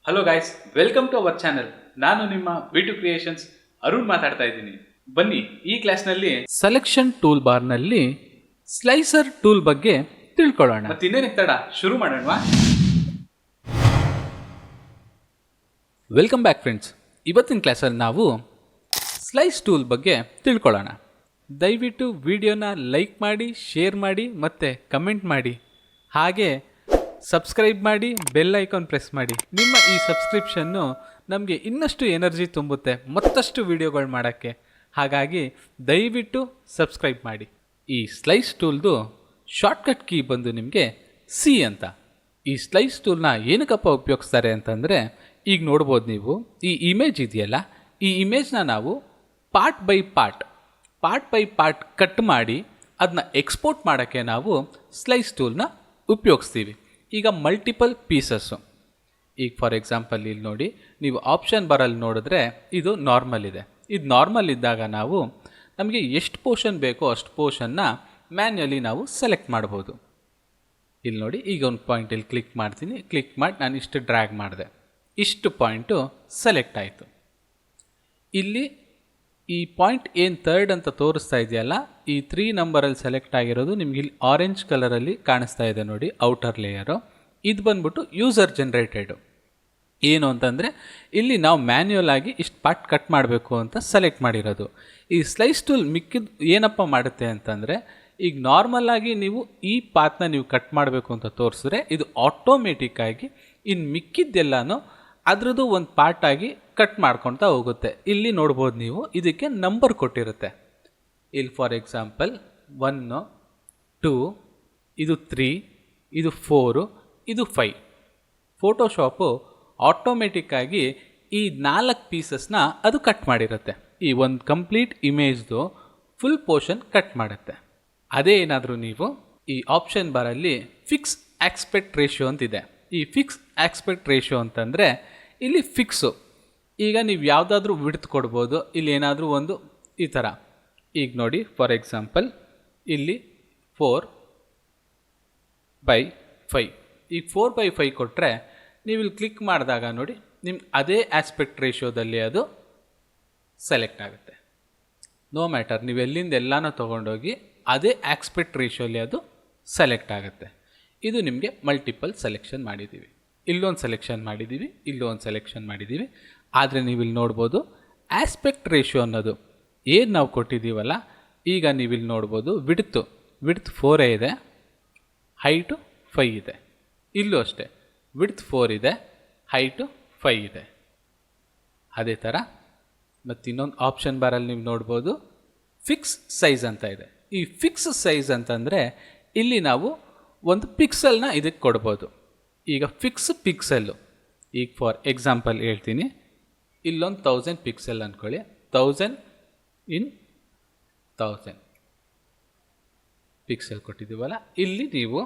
Hello guys, welcome to our channel. ನಾನು ನಿಮ್ಮ ವಿ2 creations Arun ಮಾತಾಡ್ತಾ ಇದ್ದೀನಿ. ಬನ್ನಿ, ಈ ಕ್ಲಾಸ್ನಲ್ಲಿ ಸೆಲೆಕ್ಷನ್ ಟೂಲ್ ಬಾರ್ನಲ್ಲಿ ಸ್ಲೈಸರ್ ಟೂಲ್ ಬಗ್ಗೆ ತಿಳ್ಕೊಳ್ಳೋಣ. ಮತ್ತಿನ್ನೇನಿಗೆ ತಡ, ಶುರು ಮಾಡೋಣವಾ? Welcome back friends. ಇವತ್ತಿನ ಕ್ಲಾಸಲ್ಲಿ ನಾವು ಸ್ಲೈಸ್ ಟೂಲ್ ಬಗ್ಗೆ ತಿಳ್ಕೊಳ್ಳೋಣ. ದಯವಿಟ್ಟು ವಿಡಿಯೋನ ಲೈಕ್ ಮಾಡಿ, ಶೇರ್ ಮಾಡಿ ಮತ್ತು ಕಮೆಂಟ್ ಮಾಡಿ. ಹಾಗೆ ಸಬ್ಸ್ಕ್ರೈಬ್ ಮಾಡಿ, ಬೆಲ್ ಐಕಾನ್ ಪ್ರೆಸ್ ಮಾಡಿ. ನಿಮ್ಮ ಈ ಸಬ್ಸ್ಕ್ರಿಪ್ಷನ್ನು ನಮಗೆ ಇನ್ನಷ್ಟು ಎನರ್ಜಿ ತುಂಬುತ್ತೆ ಮತ್ತಷ್ಟು ವಿಡಿಯೋಗಳು ಮಾಡೋಕ್ಕೆ. ಹಾಗಾಗಿ ದಯವಿಟ್ಟು ಸಬ್ಸ್ಕ್ರೈಬ್ ಮಾಡಿ. ಈ ಸ್ಲೈಸ್ ಟೂಲ್ದು ಶಾರ್ಟ್ಕಟ್ ಕೀ ಬಂದು ನಿಮಗೆ ಸಿ ಅಂತ. ಈ ಸ್ಲೈಸ್ ಟೂಲ್ನ ಏನಕ್ಕಪ್ಪ ಉಪಯೋಗಿಸ್ತಾರೆ ಅಂತಂದರೆ, ಈಗ ನೋಡ್ಬೋದು ನೀವು ಈ ಇಮೇಜ್ ಇದೆಯಲ್ಲ, ಈ ಇಮೇಜ್ನ ನಾವು ಪಾರ್ಟ್ ಬೈ ಪಾರ್ಟ್ ಕಟ್ ಮಾಡಿ ಅದನ್ನ ಎಕ್ಸ್ಪೋರ್ಟ್ ಮಾಡೋಕ್ಕೆ ನಾವು ಸ್ಲೈಸ್ ಟೂಲ್ನ ಉಪಯೋಗಿಸ್ತೀವಿ. ಈಗ ಮಲ್ಟಿಪಲ್ ಪೀಸಸ್ಸು, ಈಗ ಫಾರ್ ಎಕ್ಸಾಂಪಲ್ ಇಲ್ಲಿ ನೋಡಿ, ನೀವು ಆಪ್ಷನ್ ಬಾರಲ್ಲಿ ನೋಡಿದ್ರೆ ಇದು ನಾರ್ಮಲ್ ಇದೆ. ಇದು ನಾರ್ಮಲ್ ಇದ್ದಾಗ ನಾವು ನಮಗೆ ಎಷ್ಟು ಪೋರ್ಷನ್ ಬೇಕೋ ಅಷ್ಟು ಪೋರ್ಷನ್ನ ಮ್ಯಾನ್ಯಲಿ ನಾವು ಸೆಲೆಕ್ಟ್ ಮಾಡ್ಬೋದು. ಇಲ್ಲಿ ನೋಡಿ, ಈಗ ಒಂದು ಪಾಯಿಂಟ್ ಇಲ್ಲಿ ಕ್ಲಿಕ್ ಮಾಡ್ತೀನಿ. ಕ್ಲಿಕ್ ಮಾಡಿ ನಾನು ಇಷ್ಟು ಡ್ರ್ಯಾಗ್ ಮಾಡಿದೆ, ಇಷ್ಟು ಪಾಯಿಂಟು ಸೆಲೆಕ್ಟ್ ಆಯಿತು. ಇಲ್ಲಿ ಈ ಪಾಯಿಂಟ್ ಏನು ಥರ್ಡ್ ಅಂತ ತೋರಿಸ್ತಾ ಇದೆಯಲ್ಲ, ಈ 3 ನಂಬರಲ್ಲಿ ಸೆಲೆಕ್ಟ್ ಆಗಿರೋದು ನಿಮ್ಗೆ ಇಲ್ಲಿ ಆರೆಂಜ್ ಕಲರಲ್ಲಿ ಕಾಣಿಸ್ತಾ ಇದೆ ನೋಡಿ, ಔಟರ್ ಲೇಯರು. ಇದು ಬಂದ್ಬಿಟ್ಟು ಯೂಸರ್ ಜನ್ರೇಟೆಡು. ಏನು ಅಂತಂದರೆ, ಇಲ್ಲಿ ನಾವು ಮ್ಯಾನ್ಯುಯಲ್ ಆಗಿ ಇಷ್ಟು ಪಾರ್ಟ್ ಕಟ್ ಮಾಡಬೇಕು ಅಂತ ಸೆಲೆಕ್ಟ್ ಮಾಡಿರೋದು. ಈ ಸ್ಲೈಸ್ ಟೂಲ್ ಮಿಕ್ಕಿದ್ದು ಏನಪ್ಪ ಮಾಡುತ್ತೆ ಅಂತಂದರೆ, ಈಗ ನಾರ್ಮಲಾಗಿ ನೀವು ಈ ಪಾತ್ನ ನೀವು ಕಟ್ ಮಾಡಬೇಕು ಅಂತ ತೋರಿಸಿದ್ರೆ ಇದು ಆಟೋಮೆಟಿಕ್ಕಾಗಿ ಇನ್ನು ಮಿಕ್ಕಿದ್ದೆಲ್ಲನೂ ಅದರದ್ದು ಒಂದು ಪಾರ್ಟಾಗಿ ಕಟ್ ಮಾಡ್ಕೊಳ್ತಾ ಹೋಗುತ್ತೆ. ಇಲ್ಲಿ ನೋಡ್ಬೋದು ನೀವು, ಇದಕ್ಕೆ ನಂಬರ್ ಕೊಟ್ಟಿರುತ್ತೆ. ಇಲ್ಲಿ ಫಾರ್ ಎಕ್ಸಾಂಪಲ್ 1, 2, ಇದು 3, ಇದು 4, ಇದು 5. ಫೋಟೋಶಾಪು ಆಟೋಮೆಟಿಕ್ಕಾಗಿ ಈ 4 ಪೀಸಸ್ನ ಅದು ಕಟ್ ಮಾಡಿರುತ್ತೆ. ಈ ಒಂದು ಕಂಪ್ಲೀಟ್ ಇಮೇಜ್ದು ಫುಲ್ ಪೋರ್ಷನ್ ಕಟ್ ಮಾಡುತ್ತೆ. ಅದೇ ಏನಾದರೂ ನೀವು ಈ ಆಪ್ಷನ್ ಬಾರಲ್ಲಿ ಫಿಕ್ಸ್ ಆಸ್ಪೆಕ್ಟ್ ರೇಷಿಯೋ ಅಂತಿದೆ. ಈ ಫಿಕ್ಸ್ ಆಸ್ಪೆಕ್ಟ್ ರೇಷಿಯೋ ಅಂತಂದರೆ ಇಲ್ಲಿ ಫಿಕ್ಸು. ಈಗ ನೀವು ಯಾವುದಾದ್ರೂ ವಿಡ್ತ್ ಕೊಡ್ಬೋದು. ಇಲ್ಲಿ ಏನಾದರೂ ಒಂದು ಈ ಥರ, ಈಗ ನೋಡಿ ಫಾರ್ ಎಕ್ಸಾಂಪಲ್ ಇಲ್ಲಿ 4/5. ಈಗ 4/5 ಕೊಟ್ಟರೆ ನೀವು ಇಲ್ಲಿ ಕ್ಲಿಕ್ ಮಾಡಿದಾಗ ನೋಡಿ, ನಿಮ್ಗೆ ಅದೇ ಆಸ್ಪೆಕ್ಟ್ ರೇಷಿಯೋದಲ್ಲಿ ಅದು ಸೆಲೆಕ್ಟ್ ಆಗುತ್ತೆ. ನೋ ಮ್ಯಾಟರ್, ನೀವು ಎಲ್ಲಿಂದ ಎಲ್ಲನೂ ತೊಗೊಂಡೋಗಿ ಅದೇ ಆಸ್ಪೆಕ್ಟ್ ರೇಷಿಯೋಲಿ ಅದು ಸೆಲೆಕ್ಟ್ ಆಗುತ್ತೆ. ಇದು ನಿಮಗೆ ಮಲ್ಟಿಪಲ್ ಸೆಲೆಕ್ಷನ್ ಮಾಡಿದ್ದೀವಿ. ಇಲ್ಲೊಂದು ಸೆಲೆಕ್ಷನ್ ಮಾಡಿದ್ದೀವಿ, ಇಲ್ಲೊಂದು ಸೆಲೆಕ್ಷನ್ ಮಾಡಿದ್ದೀವಿ. ಆದರೆ ನೀವು ಇಲ್ಲಿ ನೋಡ್ಬೋದು ಆಸ್ಪೆಕ್ಟ್ ರೇಷಿಯೋ ಅನ್ನೋದು ಏನು ನಾವು ಕೊಟ್ಟಿದ್ದೀವಲ್ಲ, ಈಗ ನೀವು ಇಲ್ಲಿ ನೋಡ್ಬೋದು ವಿಡ್ತ್ 4 ಇದೆ, ಹೈಟು 5 ಇದೆ. ಇಲ್ಲೂ ಅಷ್ಟೇ ವಿಡ್ತ್ 4 ಇದೆ, ಹೈಟು 5 ಇದೆ. ಅದೇ ಥರ ಮತ್ತು ಇನ್ನೊಂದು ಆಪ್ಷನ್ ಬಾರಲ್ಲಿ ನೀವು ನೋಡ್ಬೋದು ಫಿಕ್ಸ್ ಸೈಜ್ ಅಂತ ಇದೆ. ಈ ಫಿಕ್ಸ್ ಸೈಜ್ ಅಂತಂದರೆ ಇಲ್ಲಿ ನಾವು ಒಂದು ಪಿಕ್ಸೆಲ್ನ ಇದಕ್ಕೆ ಕೊಡ್ಬೋದು. ಈಗ ಫಿಕ್ಸ್ ಪಿಕ್ಸೆಲ್ಲು, ಈಗ ಫಾರ್ ಎಕ್ಸಾಂಪಲ್ ಹೇಳ್ತೀನಿ, ಇಲ್ಲೊಂದು 1000 ಪಿಕ್ಸೆಲ್ ಅಂದ್ಕೊಳ್ಳಿ. 1000 in 1000 ಪಿಕ್ಸೆಲ್ ಕೊಟ್ಟಿದ್ದೀವಲ್ಲ, ಇಲ್ಲಿ ನೀವು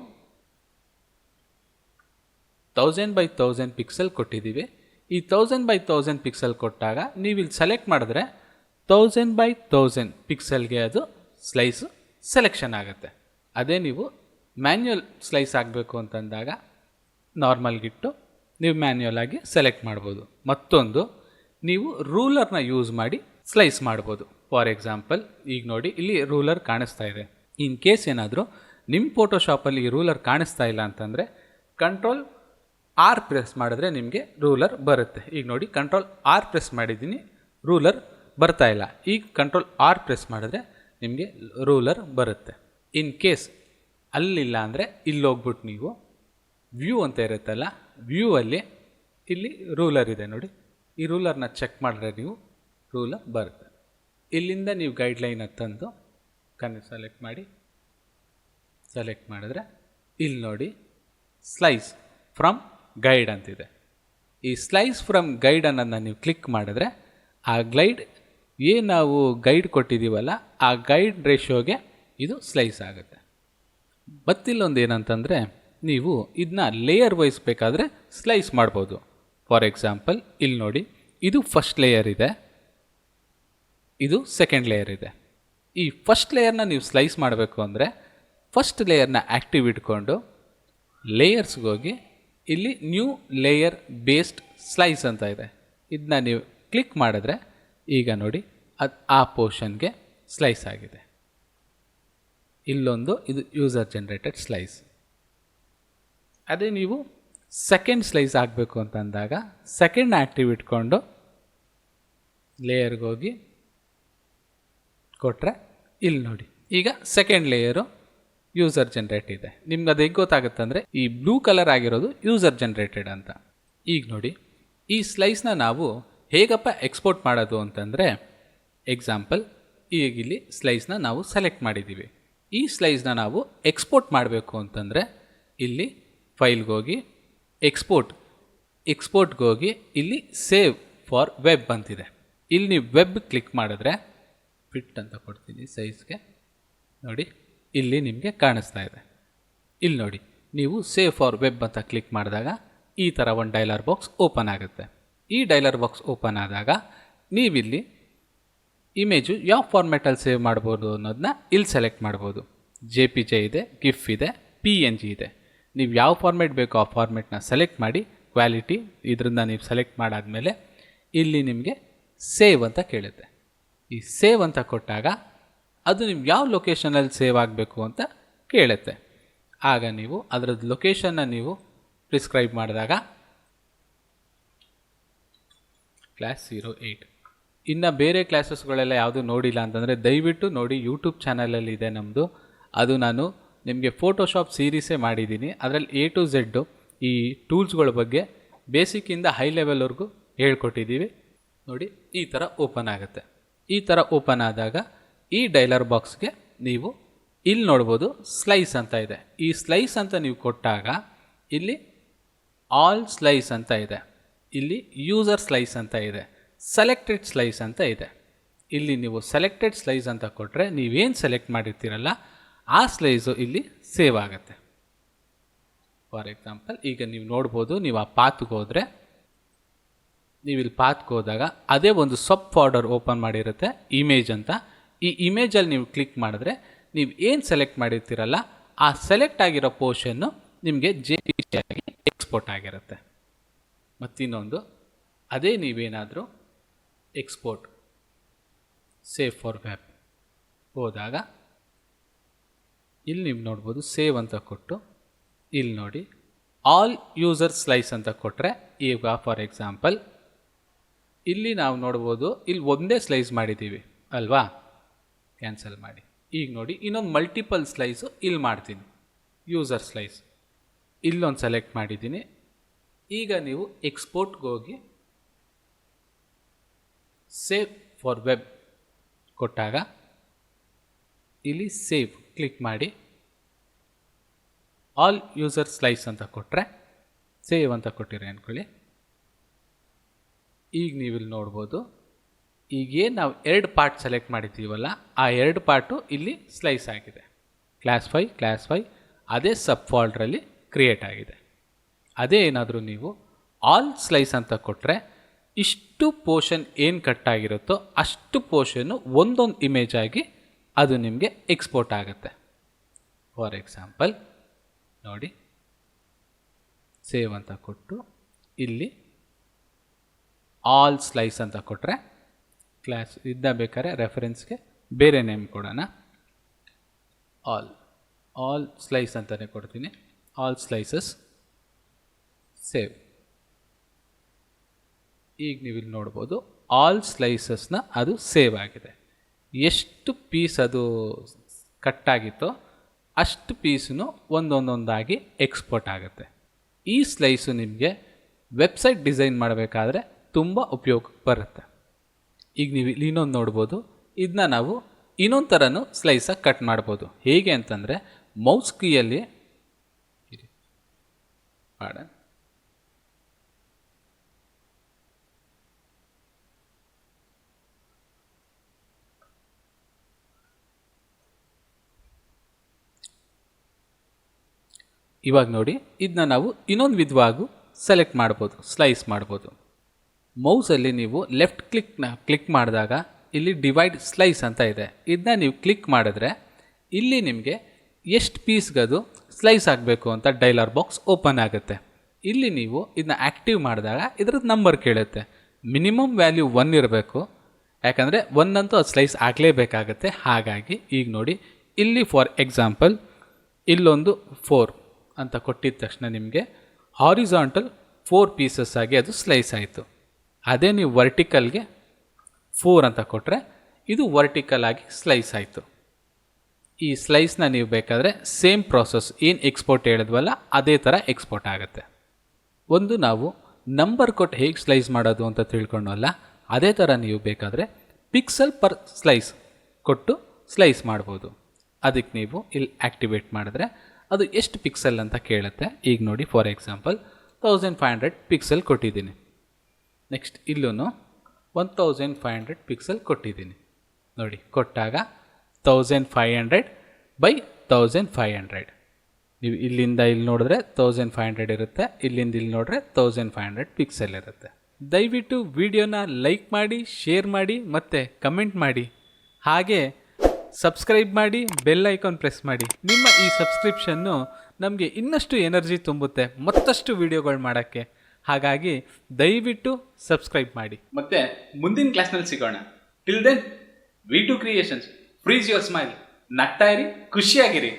1000/1000 ಪಿಕ್ಸೆಲ್ ಕೊಟ್ಟಿದ್ದೀವಿ. ಈ 1000/1000 ಪಿಕ್ಸೆಲ್ ಕೊಟ್ಟಾಗ ನೀವು ಇಲ್ಲಿ ಸೆಲೆಕ್ಟ್ ಮಾಡಿದ್ರೆ 1000/1000 ಪಿಕ್ಸೆಲ್ಗೆ ಅದು ಸ್ಲೈಸು ಸೆಲೆಕ್ಷನ್ ಆಗುತ್ತೆ. ಅದೇ ನೀವು ಮ್ಯಾನ್ಯುಯಲ್ ಸ್ಲೈಸ್ ಆಗಬೇಕು ಅಂತಂದಾಗ ನಾರ್ಮಲ್ಗಿಟ್ಟು ನೀವು ಮ್ಯಾನ್ಯುಯಲ್ ಆಗಿ ಸೆಲೆಕ್ಟ್ ಮಾಡ್ಬೋದು. ಮತ್ತೊಂದು, ನೀವು ರೂಲರ್ನ ಯೂಸ್ ಮಾಡಿ ಸ್ಲೈಸ್ ಮಾಡ್ಬೋದು. ಫಾರ್ ಎಕ್ಸಾಂಪಲ್ ಈಗ ನೋಡಿ, ಇಲ್ಲಿ ರೂಲರ್ ಕಾಣಿಸ್ತಾ ಇದೆ. ಇನ್ ಕೇಸ್ ಏನಾದರೂ ನಿಮ್ಮ ಫೋಟೋಶಾಪಲ್ಲಿ ಈ ರೂಲರ್ ಕಾಣಿಸ್ತಾ ಇಲ್ಲ ಅಂತಂದರೆ Ctrl+R ಪ್ರೆಸ್ ಮಾಡಿದ್ರೆ ನಿಮಗೆ ರೂಲರ್ ಬರುತ್ತೆ. ಈಗ ನೋಡಿ, Ctrl+R ಪ್ರೆಸ್ ಮಾಡಿದ್ದೀನಿ, ರೂಲರ್ ಬರ್ತಾ ಇಲ್ಲ. ಈಗ Ctrl+R ಪ್ರೆಸ್ ಮಾಡಿದ್ರೆ ನಿಮಗೆ ರೂಲರ್ ಬರುತ್ತೆ. ಇನ್ ಕೇಸ್ ಅಲ್ಲಿಲ್ಲ ಅಂದರೆ ಇಲ್ಲಿ ಹೋಗ್ಬಿಟ್ಟು ನೀವು ವ್ಯೂ ಅಂತ ಇರುತ್ತಲ್ಲ, ವ್ಯೂ ಅಲ್ಲಿ ಇಲ್ಲಿ ರೂಲರ್ ಇದೆ ನೋಡಿ, ಈ ರೂಲರ್ನ ಚೆಕ್ ಮಾಡಿದ್ರೆ ನೀವು ರೂಲರ್ ಬರುತ್ತೆ. ಇಲ್ಲಿಂದ ನೀವು ಗೈಡ್ಲೈನ್ ತಂದು ಸೆಲೆಕ್ಟ್ ಮಾಡಿದ್ರೆ ಇಲ್ಲಿ ನೋಡಿ ಸ್ಲೈಸ್ ಫ್ರಮ್ ಗೈಡ್ ಅಂತಿದೆ. ಈ ಸ್ಲೈಸ್ ಫ್ರಮ್ ಗೈಡ್ ಅನ್ನೋದನ್ನ ನೀವು ಕ್ಲಿಕ್ ಮಾಡಿದ್ರೆ ಆ ನಾವು ಗೈಡ್ ಕೊಟ್ಟಿದ್ದೀವಲ್ಲ, ಆ ಗೈಡ್ ರೇಷಿಯೋಗೆ ಇದು ಸ್ಲೈಸ್ ಆಗುತ್ತೆ. ಮತ್ತಿಲ್ಲೊಂದು ಏನಂತಂದರೆ, ನೀವು ಇದನ್ನ ಲೇಯರ್ ವೈಸ್ ಬೇಕಾದರೆ ಸ್ಲೈಸ್ ಮಾಡ್ಬೋದು. ಫಾರ್ ಎಕ್ಸಾಂಪಲ್ ಇಲ್ಲಿ ನೋಡಿ, ಇದು ಫಸ್ಟ್ ಲೇಯರ್ ಇದೆ, ಇದು ಸೆಕೆಂಡ್ ಲೇಯರ್ ಇದೆ. ಈ ಫಸ್ಟ್ ಲೇಯರ್ನ ನೀವು ಸ್ಲೈಸ್ ಮಾಡಬೇಕು ಅಂದರೆ ಫಸ್ಟ್ ಲೇಯರ್ನ ಆ್ಯಕ್ಟಿವ್ ಇಟ್ಕೊಂಡು ಲೇಯರ್ಸ್ಗೆ ಹೋಗಿ ಇಲ್ಲಿ ನ್ಯೂ ಲೇಯರ್ ಬೇಸ್ಡ್ ಸ್ಲೈಸ್ ಅಂತ ಇದೆ. ಇದನ್ನ ನೀವು ಕ್ಲಿಕ್ ಮಾಡಿದ್ರೆ ಈಗ ನೋಡಿ ಅದು ಆ ಪೋರ್ಷನ್ಗೆ ಸ್ಲೈಸ್ ಆಗಿದೆ. ಇಲ್ಲೊಂದು ಇದು ಯೂಸರ್ ಜನರೇಟೆಡ್ ಸ್ಲೈಸ್. ಅದೇ ನೀವು ಸೆಕೆಂಡ್ ಸ್ಲೈಸ್ ಆಗಬೇಕು ಅಂತ ಅಂದಾಗ ಸೆಕೆಂಡ್ ಆ್ಯಕ್ಟಿವ್ ಇಟ್ಕೊಂಡು ಲೇಯರ್ಗೆ ಹೋಗಿ ಕೊಟ್ಟರೆ ಇಲ್ಲಿ ನೋಡಿ ಈಗ ಸೆಕೆಂಡ್ ಲೇಯರು ಯೂಸರ್ ಜನರೇಟ್ ಇದೆ. ನಿಮ್ಗೆ ಅದು ಹೇಗೆ ಗೊತ್ತಾಗುತ್ತೆ ಅಂದರೆ ಈ ಬ್ಲೂ ಕಲರ್ ಆಗಿರೋದು ಯೂಸರ್ ಜನರೇಟೆಡ್ ಅಂತ. ಈಗ ನೋಡಿ ಈ ಸ್ಲೈಸ್ನ ನಾವು ಹೇಗಪ್ಪ ಎಕ್ಸ್ಪೋರ್ಟ್ ಮಾಡೋದು ಅಂತಂದರೆ ಎಕ್ಸಾಂಪಲ್ ಈಗಿಲ್ಲಿ ಸ್ಲೈಸ್ನ ನಾವು ಸೆಲೆಕ್ಟ್ ಮಾಡಿದ್ದೀವಿ. ಈ ಸ್ಲೈಸ್ನ ನಾವು ಎಕ್ಸ್ಪೋರ್ಟ್ ಮಾಡಬೇಕು ಅಂತಂದರೆ ಇಲ್ಲಿ ಫೈಲ್ಗೆ ಹೋಗಿ ಎಕ್ಸ್ಪೋರ್ಟ್ಗೆ ಹೋಗಿ ಇಲ್ಲಿ ಸೇವ್ ಫಾರ್ ವೆಬ್ ಅಂತಿದೆ. ಇಲ್ಲಿ ನೀವು ವೆಬ್ ಕ್ಲಿಕ್ ಮಾಡಿದ್ರೆ ಫಿಟ್ ಅಂತ ಕೊಡ್ತೀನಿ ಸೈಜ್ಗೆ ನೋಡಿ ಇಲ್ಲಿ ನಿಮಗೆ ಕಾಣಿಸ್ತಾ ಇದೆ. ಇಲ್ಲಿ ನೋಡಿ ನೀವು ಸೇವ್ ಫಾರ್ ವೆಬ್ ಅಂತ ಕ್ಲಿಕ್ ಮಾಡಿದಾಗ ಈ ಥರ ಒಂದು ಡೈಲಾಗ್ ಬಾಕ್ಸ್ ಓಪನ್ ಆಗುತ್ತೆ. ಈ ಡೈಲಾಗ್ ಬಾಕ್ಸ್ ಓಪನ್ ಆದಾಗ ನೀವಿಲ್ಲಿ ಇಮೇಜು ಯಾವ ಫಾರ್ಮ್ಯಾಟಲ್ಲಿ ಸೇವ್ ಮಾಡ್ಬೋದು ಅನ್ನೋದನ್ನ ಇಲ್ಲಿ ಸೆಲೆಕ್ಟ್ ಮಾಡ್ಬೋದು. JPG ಇದೆ, GIF ಇದೆ, PNG ಇದೆ. ನೀವು ಯಾವ ಫಾರ್ಮ್ಯಾಟ್ ಬೇಕೋ ಆ ಫಾರ್ಮ್ಯಾಟ್ನ ಸೆಲೆಕ್ಟ್ ಮಾಡಿ ಕ್ವಾಲಿಟಿ ಇದರಿಂದ ನೀವು ಸೆಲೆಕ್ಟ್ ಮಾಡಾದಮೇಲೆ ಇಲ್ಲಿ ನಿಮಗೆ ಸೇವ್ ಅಂತ ಕೇಳುತ್ತೆ. ಈ ಸೇವ್ ಅಂತ ಕೊಟ್ಟಾಗ ಅದು ನಿಮ್ಗೆ ಯಾವ ಲೊಕೇಶನಲ್ಲಿ ಸೇವ್ ಆಗಬೇಕು ಅಂತ ಕೇಳುತ್ತೆ. ಆಗ ನೀವು ಅದರದ್ದು ಲೊಕೇಶನ್ನ ನೀವು ಪ್ರಿಸ್ಕ್ರೈಬ್ ಮಾಡಿದಾಗ ಕ್ಲಾಸ್ 08. ಇನ್ನು ಬೇರೆ ಕ್ಲಾಸಸ್ಗಳೆಲ್ಲ ಯಾವುದು ನೋಡಿಲ್ಲ ಅಂತಂದರೆ ದಯವಿಟ್ಟು ನೋಡಿ, ಯೂಟ್ಯೂಬ್ ಚಾನಲಲ್ಲಿ ಇದೆ ನಮ್ಮದು. ಅದು ನಾನು ನಿಮಗೆ ಫೋಟೋಶಾಪ್ ಸೀರೀಸೇ ಮಾಡಿದ್ದೀನಿ. ಅದರಲ್ಲಿ A to Z ಈ ಟೂಲ್ಸ್ಗಳ ಬಗ್ಗೆ ಬೇಸಿಕ್ಕಿಂದ ಹೈ ಲೆವೆಲ್ವರೆಗೂ ಹೇಳ್ಕೊಟ್ಟಿದ್ದೀವಿ. ನೋಡಿ ಈ ಥರ ಓಪನ್ ಆಗುತ್ತೆ. ಈ ಥರ ಓಪನ್ ಆದಾಗ ಈ ಡೈಲಾಗ್ ಬಾಕ್ಸ್ಗೆ ನೀವು ಇಲ್ಲಿ ನೋಡ್ಬೋದು ಸ್ಲೈಸ್ ಅಂತ ಇದೆ. ಈ ಸ್ಲೈಸ್ ಅಂತ ನೀವು ಕೊಟ್ಟಾಗ ಇಲ್ಲಿ ಆಲ್ ಸ್ಲೈಸ್ ಅಂತ ಇದೆ, ಇಲ್ಲಿ ಯೂಸರ್ ಸ್ಲೈಸ್ ಅಂತ ಇದೆ, ಸೆಲೆಕ್ಟೆಡ್ ಸ್ಲೈಸ್ ಅಂತ ಇದೆ. ಇಲ್ಲಿ ನೀವು ಸೆಲೆಕ್ಟೆಡ್ ಸ್ಲೈಸ್ ಅಂತ ಕೊಟ್ಟರೆ ನೀವೇನು ಸೆಲೆಕ್ಟ್ ಮಾಡಿರ್ತೀರಲ್ಲ ಆ ಸ್ಲೈಸು ಇಲ್ಲಿ ಸೇವ್ ಆಗುತ್ತೆ. ಫಾರ್ ಎಕ್ಸಾಂಪಲ್ ಈಗ ನೀವು ನೋಡ್ಬೋದು, ನೀವು ಆ ಪಾತ್ಗೆ ಹೋದರೆ ನೀವು ಇಲ್ಲಿ ಪಾತ್ಗೆ ಹೋದಾಗ ಅದೇ ಒಂದು ಸಬ್ ಫೋಲ್ಡರ್ ಓಪನ್ ಮಾಡಿರುತ್ತೆ ಇಮೇಜ್ ಅಂತ. ಈ ಇಮೇಜಲ್ಲಿ ನೀವು ಕ್ಲಿಕ್ ಮಾಡಿದ್ರೆ ನೀವು ಏನು ಸೆಲೆಕ್ಟ್ ಮಾಡಿರ್ತೀರಲ್ಲ ಆ ಸೆಲೆಕ್ಟ್ ಆಗಿರೋ ಪೋರ್ಷನ್ನು ನಿಮಗೆ JPG ಆಗಿ ಎಕ್ಸ್ಪೋರ್ಟ್ ಆಗಿರುತ್ತೆ. ಮತ್ತಿನ್ನೊಂದು ಅದೇ ನೀವೇನಾದರೂ ಎಕ್ಸ್ಪೋರ್ಟ್ ಸೇವ್ ಫಾರ್ ವೆಬ್ ಹೋದಾಗ ಇಲ್ಲಿ ನೀವು ನೋಡ್ಬೋದು ಸೇವ್ ಅಂತ ಕೊಟ್ಟು ಇಲ್ಲಿ ನೋಡಿ ಆಲ್ ಯೂಸರ್ ಸ್ಲೈಸ್ ಅಂತ ಕೊಟ್ಟರೆ ಈಗ ಫಾರ್ ಎಕ್ಸಾಂಪಲ್ ಇಲ್ಲಿ ನಾವು ನೋಡ್ಬೋದು ಇಲ್ಲಿ ಒಂದೇ ಸ್ಲೈಸ್ ಮಾಡಿದ್ದೀವಿ ಅಲ್ವಾ, ಕ್ಯಾನ್ಸಲ್ ಮಾಡಿ. ಈಗ ನೋಡಿ ಇನ್ನೊಂದು ಮಲ್ಟಿಪಲ್ ಸ್ಲೈಸು ಇಲ್ಲಿ ಮಾಡ್ತೀನಿ, ಯೂಸರ್ ಸ್ಲೈಸ್ ಇಲ್ಲೊಂದು ಸೆಲೆಕ್ಟ್ ಮಾಡಿದ್ದೀನಿ. ಈಗ ನೀವು ಎಕ್ಸ್ಪೋರ್ಟ್ಗೆ ಹೋಗಿ ಸೇವ್ ಫಾರ್ ವೆಬ್ ಕೊಟ್ಟಾಗ ಇಲ್ಲಿ ಸೇವ್ ಕ್ಲಿಕ್ ಮಾಡಿ ಆಲ್ ಯೂಸರ್ ಸ್ಲೈಸ್ ಅಂತ ಕೊಟ್ಟರೆ ಸೇವ್ ಅಂತ ಕೊಟ್ಟಿರಿ ಅಂದ್ಕೊಳ್ಳಿ. ಈಗ ನೀವಿಲ್ಲಿ ನೋಡ್ಬೋದು ಈಗೇನು ನಾವು 2 ಪಾರ್ಟ್ ಸೆಲೆಕ್ಟ್ ಮಾಡಿದ್ದೀವಲ್ಲ ಆ 2 ಪಾರ್ಟು ಇಲ್ಲಿ ಸ್ಲೈಸ್ ಆಗಿದೆ. ಕ್ಲಾಸ್ 5 ಅದೇ ಸಬ್ ಫೋಲ್ಡ್ರಲ್ಲಿ ಕ್ರಿಯೇಟ್ ಆಗಿದೆ. ಅದೇ ಏನಾದರೂ ನೀವು ಆಲ್ ಸ್ಲೈಸ್ ಅಂತ ಕೊಟ್ಟರೆ ಇಷ್ಟು ಪೋರ್ಷನ್ ಏನು ಕಟ್ಟಾಗಿರುತ್ತೋ ಅಷ್ಟು ಪೋರ್ಷನ್ನು ಒಂದೊಂದು ಇಮೇಜ್ ಆಗಿ ಅದು ನಿಮಗೆ ಎಕ್ಸ್ಪೋರ್ಟ್ ಆಗುತ್ತೆ. ಫಾರ್ ಎಕ್ಸಾಂಪಲ್ ನೋಡಿ ಸೇವ್ ಅಂತ ಕೊಟ್ಟು ಇಲ್ಲಿ ಆಲ್ ಸ್ಲೈಸ್ ಅಂತ ಕೊಟ್ಟರೆ ಕ್ಲಾಸ್ ಇದನ್ನ ಬೇಕಾದ್ರೆ ರೆಫರೆನ್ಸ್ಗೆ ಬೇರೆ ನೇಮ್ ಕೊಡೋಣ, ಆಲ್ ಸ್ಲೈಸ್ ಅಂತಲೇ ಕೊಡ್ತೀನಿ. All slices save. ಈಗ ನೀವು ಇಲ್ಲಿ ನೋಡ್ಬೋದು ಆಲ್ ಸ್ಲೈಸಸ್ನ ಅದು ಸೇವ್ ಆಗಿದೆ. ಎಷ್ಟು ಪೀಸ್ ಅದು ಕಟ್ಟಾಗಿತ್ತೋ ಅಷ್ಟು ಪೀಸನ್ನು ಒಂದೊಂದಾಗಿ ಎಕ್ಸ್ಪೋರ್ಟ್ ಆಗುತ್ತೆ. ಈ ಸ್ಲೈಸು ನಿಮಗೆ ವೆಬ್ಸೈಟ್ ಡಿಸೈನ್ ಮಾಡಬೇಕಾದ್ರೆ ತುಂಬ ಉಪಯೋಗಕ್ಕೆ ಬರುತ್ತೆ. ಈಗ ನೀವು ಇಲ್ಲಿ ಇನ್ನೊಂದು ನೋಡ್ಬೋದು, ಇದನ್ನ ನಾವು ಇನ್ನೊಂದು ಥರನೂ ಸ್ಲೈಸಾಗಿ ಕಟ್ ಮಾಡ್ಬೋದು. ಹೇಗೆ ಅಂತಂದರೆ ಮೌಸ್ ಕೀಯಲ್ಲಿ ಇವಾಗ ನೋಡಿ ಇದನ್ನ ನಾವು ಇನ್ನೊಂದು ವಿಧವಾಗೂ ಸೆಲೆಕ್ಟ್ ಮಾಡ್ಬೋದು, ಸ್ಲೈಸ್ ಮಾಡ್ಬೋದು. ಮೌಸಲ್ಲಿ ನೀವು ಲೆಫ್ಟ್ ಕ್ಲಿಕ್ ಮಾಡಿದಾಗ ಇಲ್ಲಿ ಡಿವೈಡ್ ಸ್ಲೈಸ್ ಅಂತ ಇದೆ. ಇದನ್ನ ನೀವು ಕ್ಲಿಕ್ ಮಾಡಿದ್ರೆ ಇಲ್ಲಿ ನಿಮಗೆ ಎಷ್ಟು ಪೀಸ್ಗದು ಸ್ಲೈಸ್ ಆಗಬೇಕು ಅಂತ ಡೈಲಾಗ್ ಬಾಕ್ಸ್ ಓಪನ್ ಆಗುತ್ತೆ. ಇಲ್ಲಿ ನೀವು ಇದನ್ನ ಆ್ಯಕ್ಟಿವ್ ಮಾಡಿದಾಗ ಇದ್ರದ್ದು ನಂಬರ್ ಕೇಳುತ್ತೆ. ಮಿನಿಮಮ್ ವ್ಯಾಲ್ಯೂ 1 ಇರಬೇಕು, ಯಾಕಂದರೆ 1 ಅಂತೂ ಅದು ಸ್ಲೈಸ್ ಆಗಲೇಬೇಕಾಗತ್ತೆ. ಹಾಗಾಗಿ ಈಗ ನೋಡಿ ಇಲ್ಲಿ ಫಾರ್ ಎಕ್ಸಾಂಪಲ್ ಇಲ್ಲೊಂದು 4 ಅಂತ ಕೊಟ್ಟಿದ ತಕ್ಷಣ ನಿಮಗೆ ಹಾರಿಜಾಂಟಲ್ 4 ಪೀಸಸ್ ಆಗಿ ಅದು ಸ್ಲೈಸ್ ಆಯಿತು. ಅದೇ ನೀವು ವರ್ಟಿಕಲ್ಗೆ 4 ಅಂತ ಕೊಟ್ಟರೆ ಇದು ವರ್ಟಿಕಲ್ ಆಗಿ ಸ್ಲೈಸ್ ಆಯಿತು. ಈ ಸ್ಲೈಸ್ನ ನೀವು ಬೇಕಾದರೆ ಸೇಮ್ ಪ್ರಾಸೆಸ್ ಏನು ಎಕ್ಸ್ಪೋರ್ಟ್ ಹೇಳಿದ್ವಲ್ಲ ಅದೇ ಥರ ಎಕ್ಸ್ಪೋರ್ಟ್ ಆಗುತ್ತೆ. ಒಂದು ನಾವು ನಂಬರ್ ಕೊಟ್ಟು ಹೇಗೆ ಸ್ಲೈಸ್ ಮಾಡೋದು ಅಂತ ತಿಳ್ಕೊಂಡವಲ್ಲ, ಅದೇ ಥರ ನೀವು ಬೇಕಾದರೆ ಪಿಕ್ಸೆಲ್ ಪರ್ ಸ್ಲೈಸ್ ಕೊಟ್ಟು ಸ್ಲೈಸ್ ಮಾಡ್ಬೋದು. ಅದಕ್ಕೆ ನೀವು ಇಲ್ಲಿ ಆ್ಯಕ್ಟಿವೇಟ್ ಮಾಡಿದ್ರೆ ಅದು ಎಷ್ಟು ಪಿಕ್ಸೆಲ್ ಅಂತ ಕೇಳುತ್ತೆ. ಈಗ ನೋಡಿ ಫಾರ್ ಎಕ್ಸಾಂಪಲ್ 1500 ಪಿಕ್ಸೆಲ್ ಕೊಟ್ಟಿದ್ದೀನಿ. ನೆಕ್ಸ್ಟ್ ಇಲ್ಲೂ 1500 ಪಿಕ್ಸೆಲ್ ಕೊಟ್ಟಿದ್ದೀನಿ. ನೋಡಿ ಕೊಟ್ಟಾಗ 1500 ಬೈ 1500. ನೀವು ಇಲ್ಲಿಂದ ಇಲ್ಲಿ ನೋಡಿದ್ರೆ 1500 ಇರುತ್ತೆ, ಇಲ್ಲಿಂದ ಇಲ್ಲಿ ನೋಡಿದ್ರೆ 1500 ಪಿಕ್ಸೆಲ್ ಇರುತ್ತೆ. ದಯವಿಟ್ಟು ವಿಡಿಯೋನ ಲೈಕ್ ಮಾಡಿ, ಶೇರ್ ಮಾಡಿ ಮತ್ತು ಕಮೆಂಟ್ ಮಾಡಿ. ಹಾಗೆ ಸಬ್ಸ್ಕ್ರೈಬ್ ಮಾಡಿ, ಬೆಲ್ ಐಕಾನ್ ಪ್ರೆಸ್ ಮಾಡಿ. ನಿಮ್ಮ ಈ ಸಬ್ಸ್ಕ್ರಿಪ್ಷನ್ನು ನಮಗೆ ಇನ್ನಷ್ಟು ಎನರ್ಜಿ ತುಂಬುತ್ತೆ ಮತ್ತಷ್ಟು ವಿಡಿಯೋಗಳು ಮಾಡೋಕ್ಕೆ. ಹಾಗಾಗಿ ದಯವಿಟ್ಟು ಸಬ್ಸ್ಕ್ರೈಬ್ ಮಾಡಿ. ಮತ್ತೆ ಮುಂದಿನ ಕ್ಲಾಸ್ನಲ್ಲಿ ಸಿಗೋಣ. Till then V2 creations, freeze your smile. ನಗ್ತಾ ಇರಿ, ಖುಷಿಯಾಗಿರಿ.